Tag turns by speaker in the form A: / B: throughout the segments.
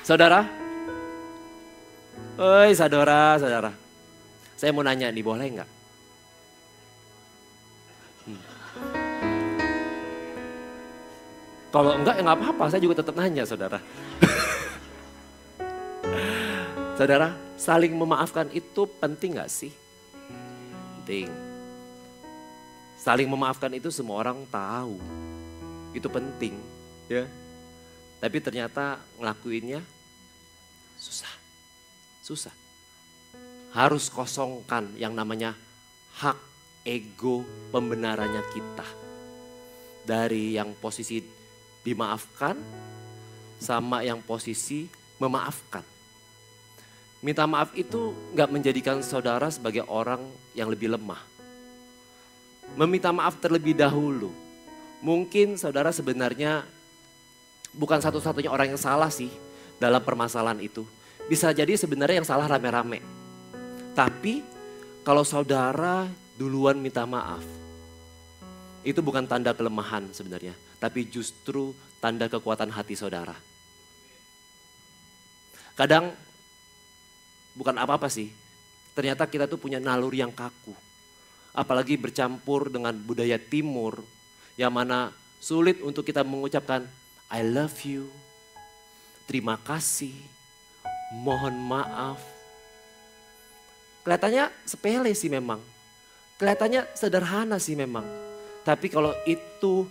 A: Saudara, saudara. Saya mau nanya nih, boleh nggak? Kalau enggak ya nggak apa-apa, saya juga tetap nanya saudara. Saudara, saling memaafkan itu penting nggak sih? Penting. Saling memaafkan itu semua orang tahu. Itu penting, ya. Tapi ternyata ngelakuinnya susah. Harus kosongkan yang namanya hak ego pembenarannya kita. Dari yang posisi dimaafkan sama yang posisi memaafkan. Minta maaf itu gak menjadikan saudara sebagai orang yang lebih lemah. Meminta maaf terlebih dahulu. Mungkin saudara sebenarnya bukan satu-satunya orang yang salah sih dalam permasalahan itu. Bisa jadi sebenarnya yang salah rame-rame. Tapi kalau saudara duluan minta maaf, itu bukan tanda kelemahan sebenarnya. Tapi justru tanda kekuatan hati saudara. Kadang bukan apa-apa sih. Ternyata kita tuh punya naluri yang kaku. Apalagi bercampur dengan budaya timur. Yang mana sulit untuk kita mengucapkan I love you. Terima kasih. Mohon maaf. Kelihatannya sepele sih memang. Kelihatannya sederhana sih memang. Tapi kalau itu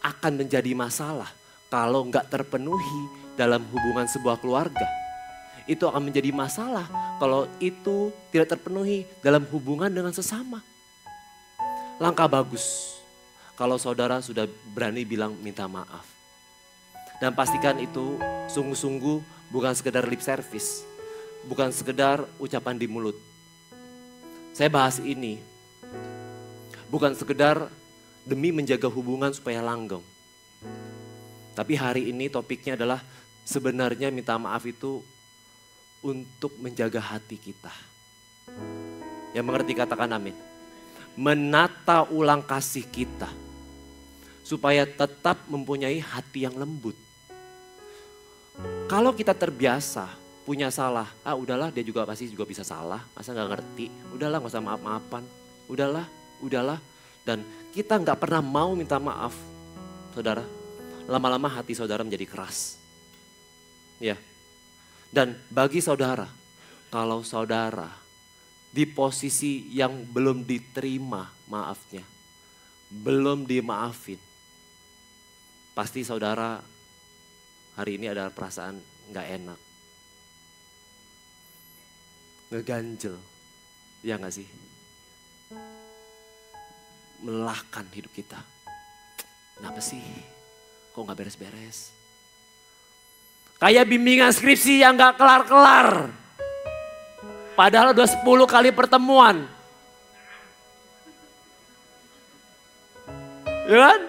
A: akan menjadi masalah. Kalau nggak terpenuhi dalam hubungan sebuah keluarga. Itu akan menjadi masalah kalau itu tidak terpenuhi dalam hubungan dengan sesama. Langkah bagus kalau saudara sudah berani bilang minta maaf. Dan pastikan itu sungguh-sungguh bukan sekedar lip service. Bukan sekedar ucapan di mulut. Saya bahas ini bukan sekedar demi menjaga hubungan supaya langgeng. Tapi hari ini topiknya adalah sebenarnya minta maaf itu untuk menjaga hati kita. Yang mengerti katakan amin. Menata ulang kasih kita. Supaya tetap mempunyai hati yang lembut. Kalau kita terbiasa punya salah. Udahlah dia juga pasti juga bisa salah. Masa gak ngerti. Udahlah gak usah maaf-maafan. Udahlah. Dan kita gak pernah mau minta maaf. Saudara. Lama-lama hati saudara menjadi keras. Ya. Dan bagi saudara, kalau saudara di posisi yang belum diterima maafnya, belum dimaafin, pasti saudara hari ini ada perasaan gak enak. Ngeganjel, ya gak sih? Melelahkan hidup kita. Kenapa sih? Kok gak beres-beres? Kayak bimbingan skripsi yang gak kelar-kelar. Padahal udah 10 kali pertemuan. Ya kan?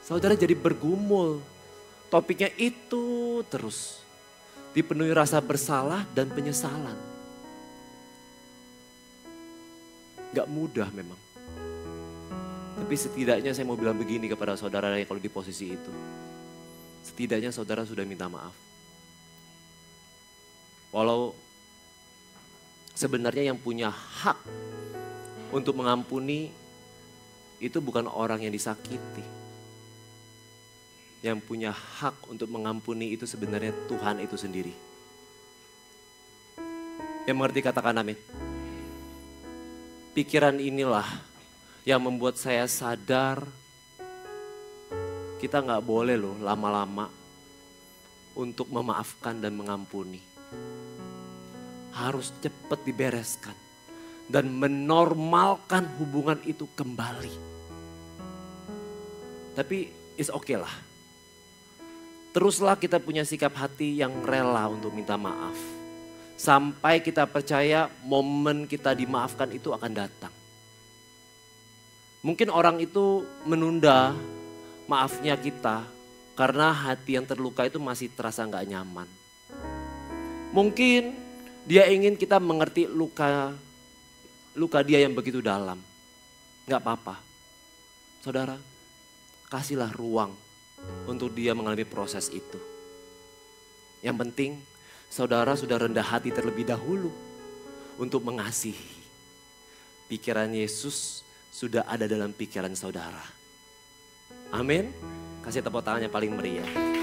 A: Saudara jadi bergumul. Topiknya itu terus. Dipenuhi rasa bersalah dan penyesalan. Gak mudah memang. Tapi setidaknya saya mau bilang begini kepada saudara yang kalau di posisi itu. Setidaknya saudara sudah minta maaf. Walau sebenarnya yang punya hak untuk mengampuni itu bukan orang yang disakiti. Yang punya hak untuk mengampuni itu sebenarnya Tuhan itu sendiri. Yang mengerti katakan amin. Pikiran inilah yang membuat saya sadar kita gak boleh loh lama-lama untuk memaafkan dan mengampuni. Harus cepat dibereskan dan menormalkan hubungan itu kembali. Tapi it's okay lah. Teruslah kita punya sikap hati yang rela untuk minta maaf. Sampai kita percaya momen kita dimaafkan itu akan datang. Mungkin orang itu menunda maafnya kita karena hati yang terluka itu masih terasa gak nyaman. Mungkin dia ingin kita mengerti luka dia yang begitu dalam. Gak apa-apa. Saudara, kasihlah ruang untuk dia mengalami proses itu. Yang penting saudara sudah rendah hati terlebih dahulu untuk mengasihi. Pikiran Yesus sudah ada dalam pikiran saudara. Amin. Kasih tepuk tangan yang paling meriah.